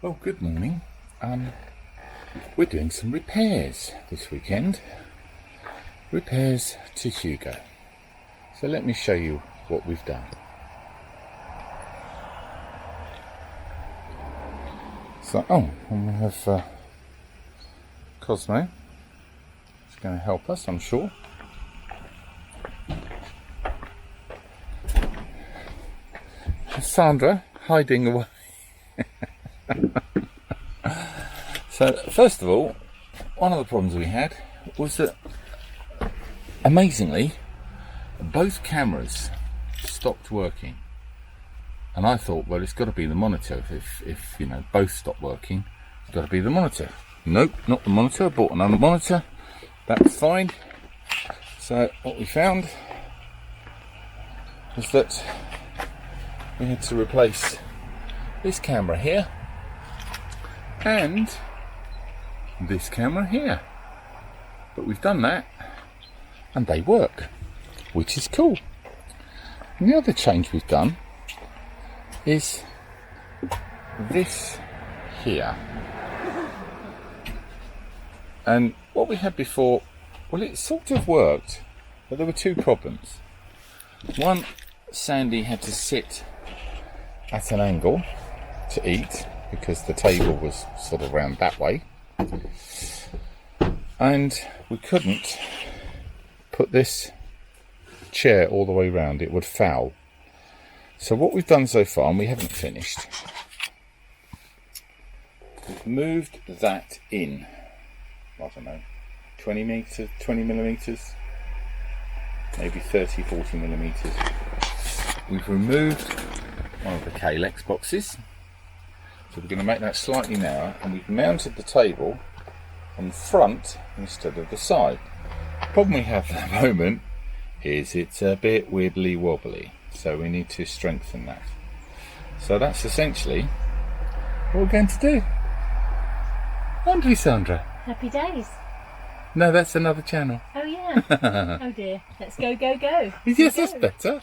Well, good morning. We're doing some repairs this weekend. Repairs to Hugo. So let me show you what we've done. So, and we have Cosmo. He's going to help us, I'm sure. Sandra hiding away. So first of all, one of the problems we had was that amazingly both cameras stopped working, and I thought, well, it's got to be the monitor. If you know, both stop working, it's got to be the monitor. Nope, not the monitor. I bought another monitor. That's fine. So what we found was that we had to replace this camera here and this camera here, but we've done that and they work, which is cool. And the other change we've done is this here, and what we had before, well, it sort of worked, but there were two problems. One, Sandy had to sit at an angle to eat because the table was sort of round that way, and we couldn't put this chair all the way round, it would foul. So what we've done so far, and we haven't finished, we've moved that in, I don't know, 20 millimeters, maybe 30-40 millimeters. We've removed one of the Kalex boxes, so we're going to make that slightly narrower, and we've mounted the table on the front instead of the side. The problem we have at the moment is it's a bit wibbly wobbly, so we need to strengthen that. So that's essentially what we're going to do. Aren't we, Sandra? Happy days. No, that's another channel. Oh yeah. Oh dear. Let's go, go, go. Yes, that's better.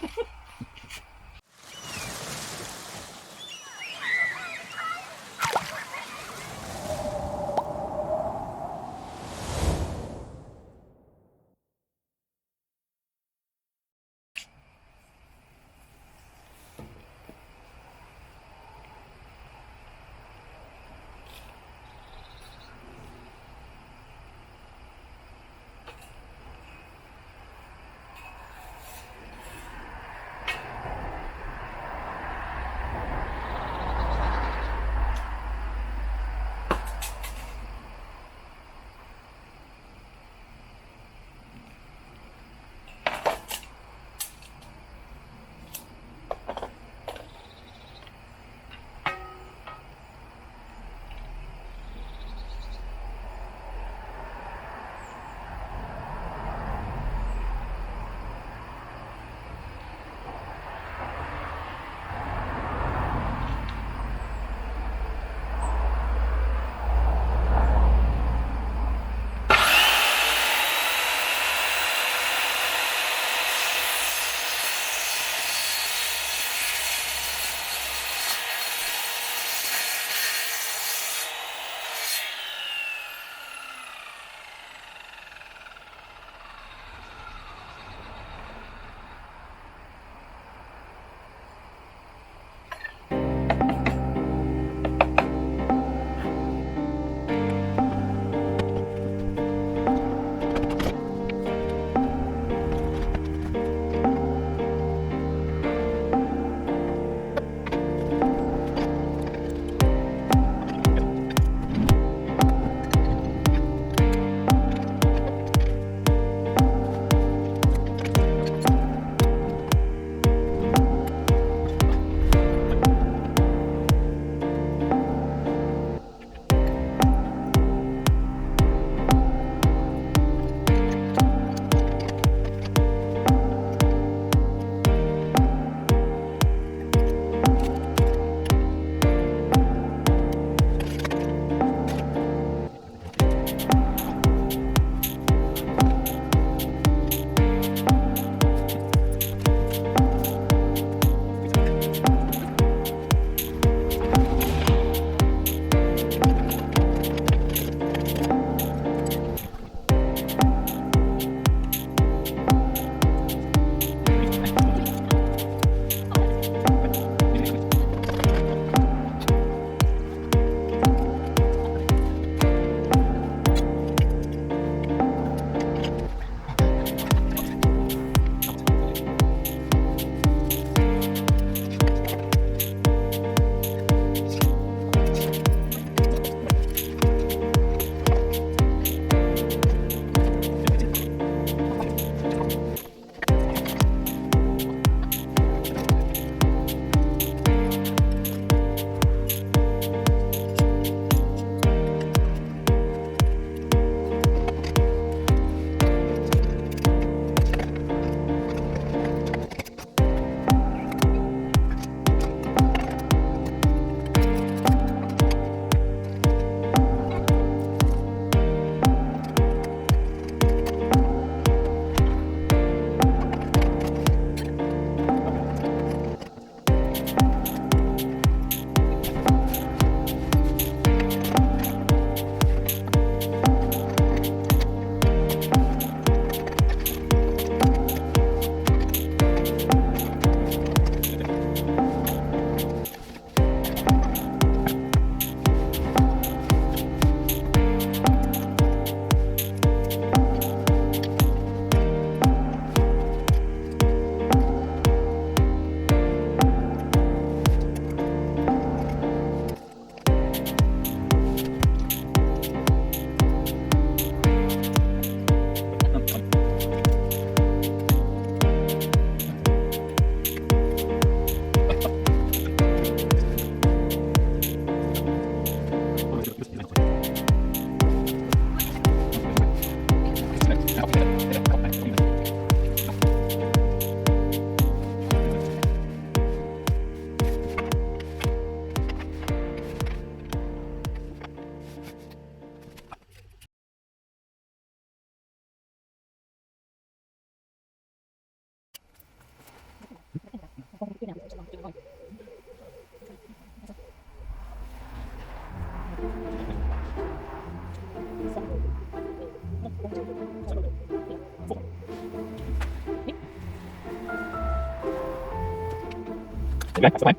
Okay, that's fine.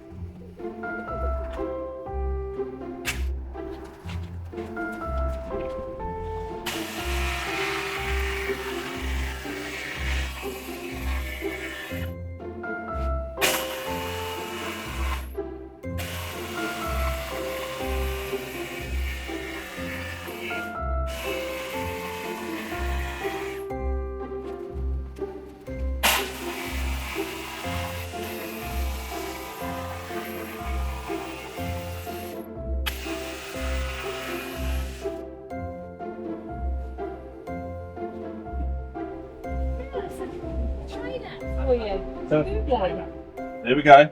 Try that for you. So, Googling. there we go.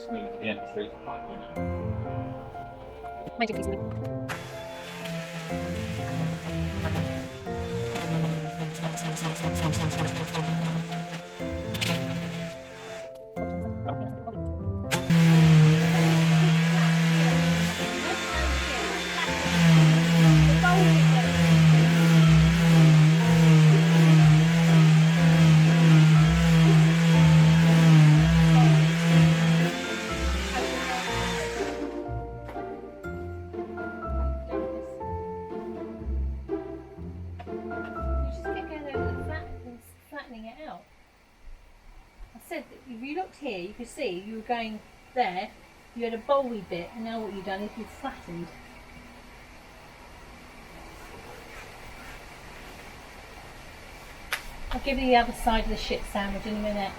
Smooth the entry. Major piece of it. Flattening it out. I said that if you looked here, you could see you were going there, you had a bowy bit, and now what you've done is you've flattened. I'll give you the other side of the shit sandwich in a minute.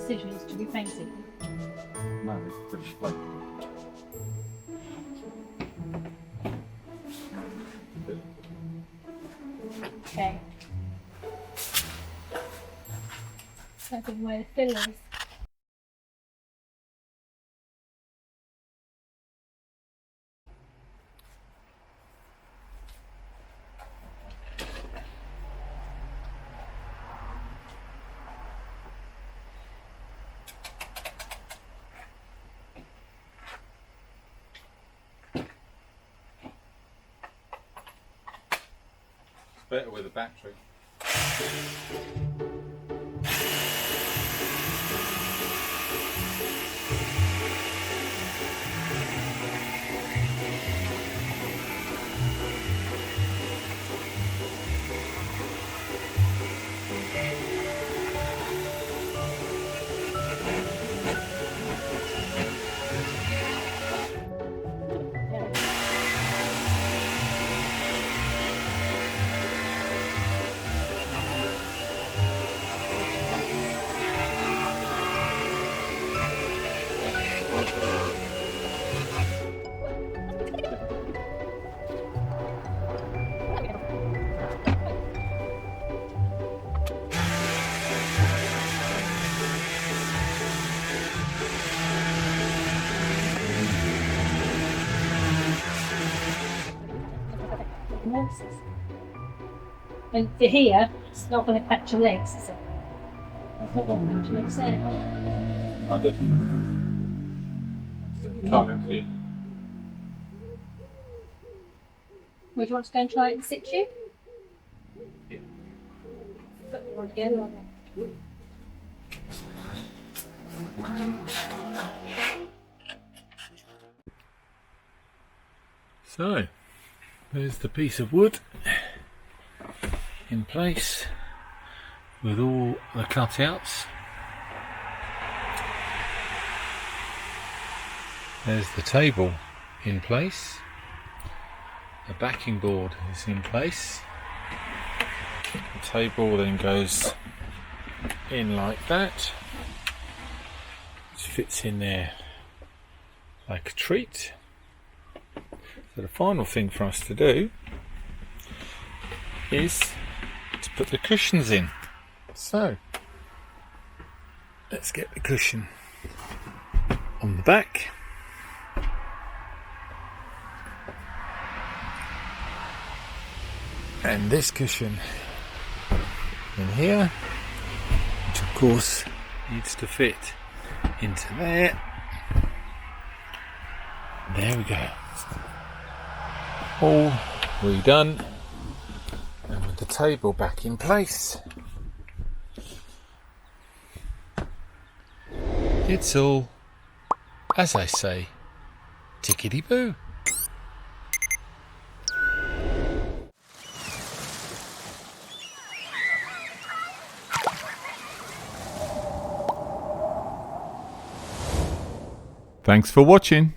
Decisions to be painted. No, it's pretty flat. Okay. That's where the fill is. Better with a battery. And for here, it's not going to catch your legs, is it? It's not going to catch your legs there. I don't. Currently. Would you want to go and try it in situ? Yeah. Put it on again. So, there's the piece of wood in place with all the cutouts. There's the table in place. The backing board is in place. The table then goes in like that, which fits in there like a treat. So the final thing for us to do is to put the cushions in. So let's get the cushion on the back. And this cushion in here, which of course needs to fit into there. There we go. All redone, and with the table back in place, it's all, as I say, tickety-boo. Thanks for watching.